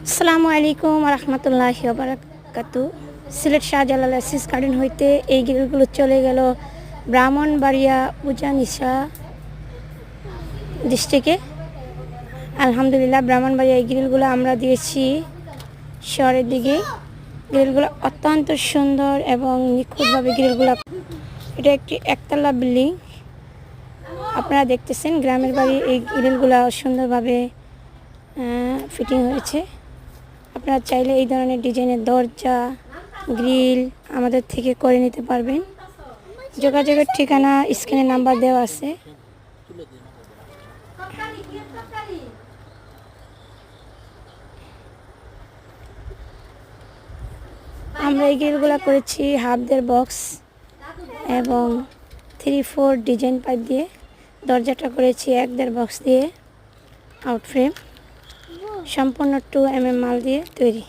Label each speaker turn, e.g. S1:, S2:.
S1: আসসালামু আলাইকুম রহমতুল্লাহি বারাকাতু। সিলেট শাহজালাল অ্যাসিস গার্ডেন হইতে এই গ্রিলগুলো চলে গেল ব্রাহ্মণবাড়িয়া উজানিশা ডিস্ট্রিক্টে। আলহামদুলিল্লাহ, ব্রাহ্মণবাড়িয়া এই গ্রিলগুলো আমরা দিয়েছি শহরের দিকে। গ্রিলগুলো অত্যন্ত সুন্দর এবং নিখুঁতভাবে গ্রিলগুলো। এটা একটি একতলা বিল্ডিং, আপনারা দেখতেছেন। গ্রামের বাড়ি এই গ্রিলগুলো সুন্দরভাবে ফিটিং হয়েছে। আপনারা চাইলে এই ধরনের ডিজাইনের দরজা গ্রিল আমাদের থেকে করে নিতে পারবেন। যোগাযোগের ঠিকানা স্ক্রিনে নাম্বার দেওয়া আছে। আমরা এই গ্রিলগুলো করেছি হাফদের বক্স এবং 3-4 ডিজাইন পাইপ দিয়ে। দরজাটা করেছি 1-1.5 বক্স দিয়ে আউট ফ্রেম, সম্পূর্ণ 2 mm মাল দিয়ে তৈরি।